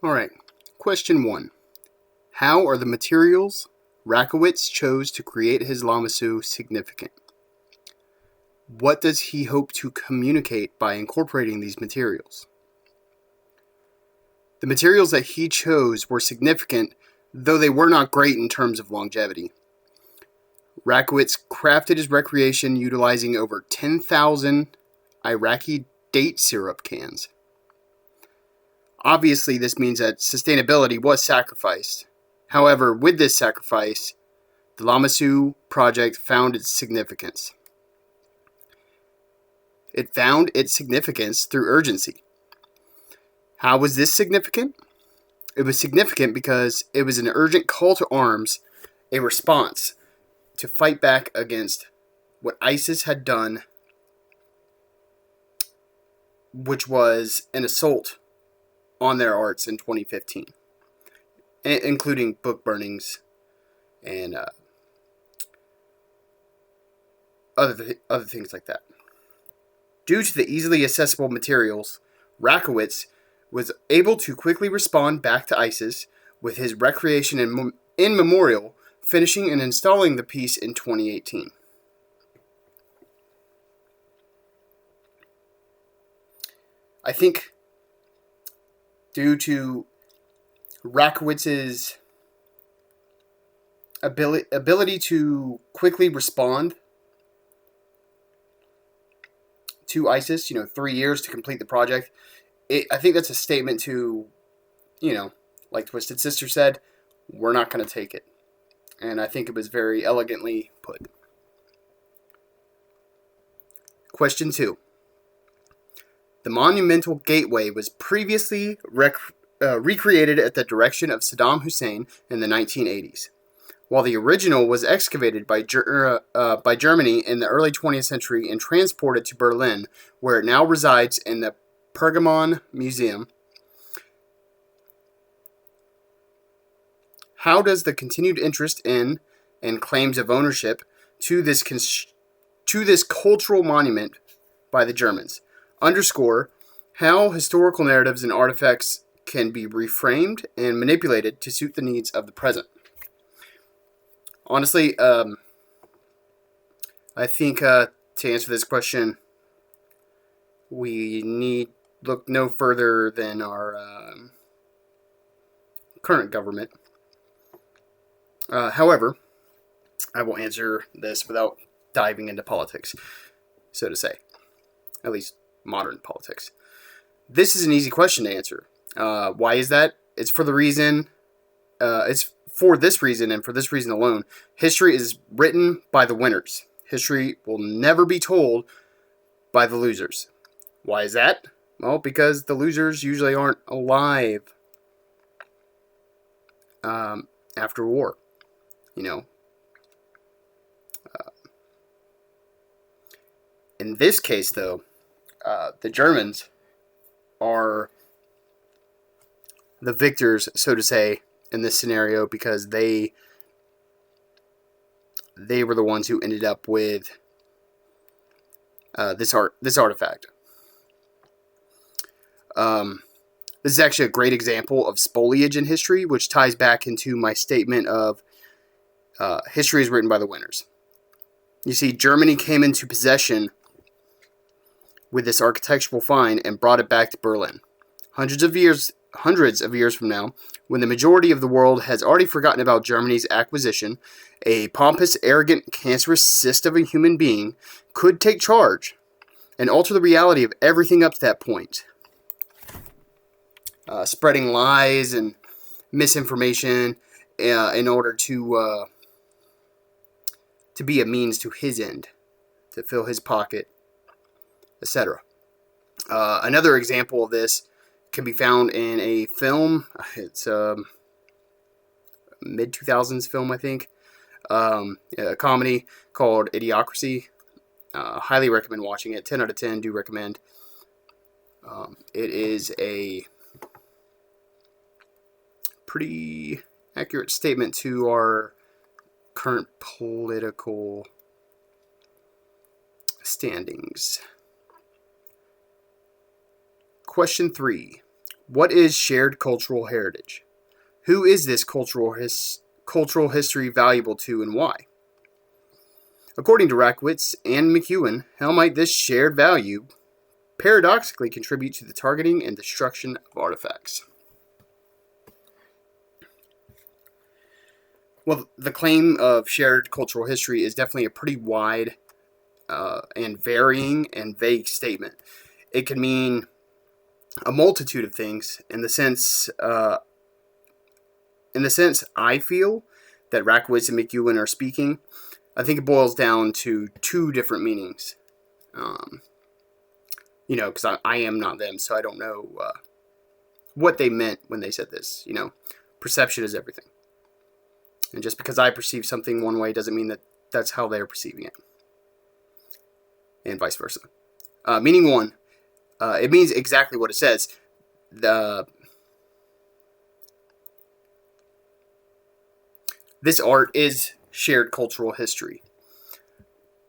Alright, question 1. How are the materials Rakowitz chose to create his lamassu significant? What does he hope to communicate by incorporating these materials? The materials that he chose were significant, though they were not great in terms of longevity. Rakowitz crafted his recreation utilizing over 10,000 Iraqi date syrup cans. Obviously, this means that sustainability was sacrificed. However, with this sacrifice, the lamassu project found its significance. It found its significance through urgency. How was this significant? It was significant because it was an urgent call to arms, a response to fight back against what ISIS had done, which was an assault on their arts in 2015, including book burnings and other things like that. Due to the easily accessible materials, Rakowitz was able to quickly respond back to ISIS with his recreation in memorial, finishing and installing the piece in 2018. I think due to Rakowitz's ability to quickly respond to ISIS, 3 years to complete the project, I think that's a statement to, like Twisted Sister said, we're not going to take it. And I think it was very elegantly put. Question 2. The monumental gateway was previously recreated at the direction of Saddam Hussein in the 1980s, while the original was excavated by Germany in the early 20th century and transported to Berlin, where it now resides in the Pergamon Museum. How does the continued interest in and claims of ownership to this cultural monument by the Germans underscore how historical narratives and artifacts can be reframed and manipulated to suit the needs of the present? Honestly, I think to answer this question, we need look no further than our current government. However, I will answer this without diving into politics, so to say, at least modern politics. This is an easy question to answer. Why is that? It's for the reason. It's for this reason and for this reason alone. History is written by the winners. History will never be told by the losers. Why is that? Well, because the losers usually aren't alive after war. In this case, though, the Germans are the victors, so to say, in this scenario because they were the ones who ended up with this artifact. This is actually a great example of spoliage in history, which ties back into my statement of history is written by the winners. You see, Germany came into possession with this architectural find and brought it back to Berlin. Hundreds of years from now, when the majority of the world has already forgotten about Germany's acquisition, a pompous, arrogant, cancerous cyst of a human being could take charge and alter the reality of everything up to that point. Spreading lies and misinformation in order to be a means to his end, to fill his pocket, etc. Another example of this can be found in a film. It's a mid-2000s film, I think. A comedy called Idiocracy. Highly recommend watching it. 10 out of 10, do recommend. It is a pretty accurate statement to our current political standings. Question 3. What is shared cultural heritage? Who is this cultural history valuable to, and why? According to Rackwitz and McEwen, how might this shared value paradoxically contribute to the targeting and destruction of artifacts? Well, the claim of shared cultural history is definitely a pretty wide and varying and vague statement. It can mean a multitude of things. In the sense I feel that Rackwitz and McEwen are speaking, I think it boils down to two different meanings. Because I am not them, so I don't know what they meant when they said this. Perception is everything. And just because I perceive something one way doesn't mean that that's how they're perceiving it. And vice versa. Meaning one, it means exactly what it says. This art is shared cultural history.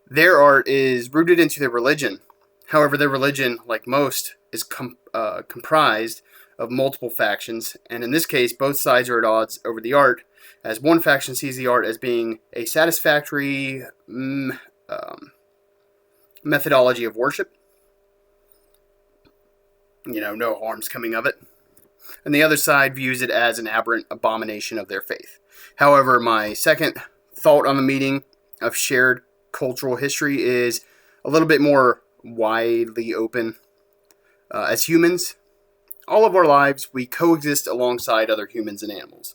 Their art is rooted into their religion. However, their religion, like most, is comprised of multiple factions, and in this case, both sides are at odds over the art, as one faction sees the art as being a satisfactory methodology of worship. No harm's coming of it. And the other side views it as an aberrant abomination of their faith. However, my second thought on the meaning of shared cultural history is a little bit more widely open. As humans, all of our lives, we coexist alongside other humans and animals.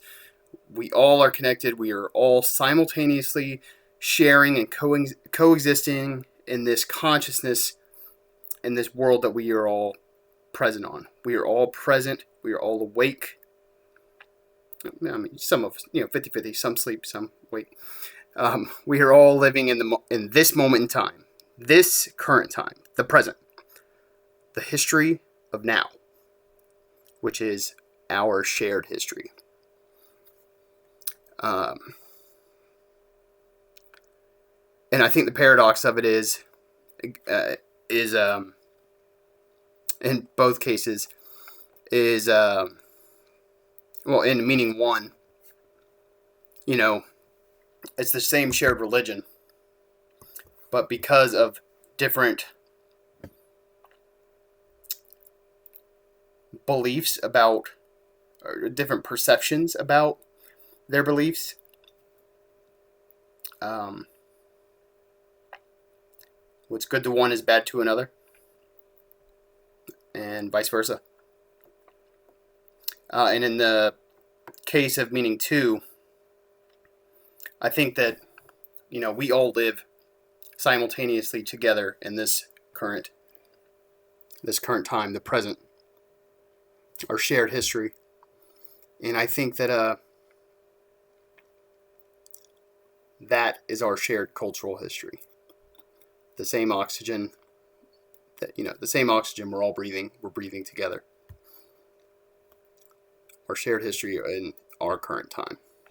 We all are connected. We are all simultaneously sharing and coexisting in this consciousness, in this world that we are all present on. We are all present. We are all awake. Some of us, 50-50, some sleep, some wake. We are all living in this moment in time, this current time, the present, the history of now, which is our shared history. And I think the paradox of it is in both cases is in meaning one, it's the same shared religion, but because of different beliefs about, or different perceptions about their beliefs, what's good to one is bad to another, and vice versa. And in the case of meaning two, I think that, we all live simultaneously together in this current time, the present, our shared history. And I think that that is our shared cultural history. The same oxygen we're all breathing. We're breathing together. Our shared history in our current time.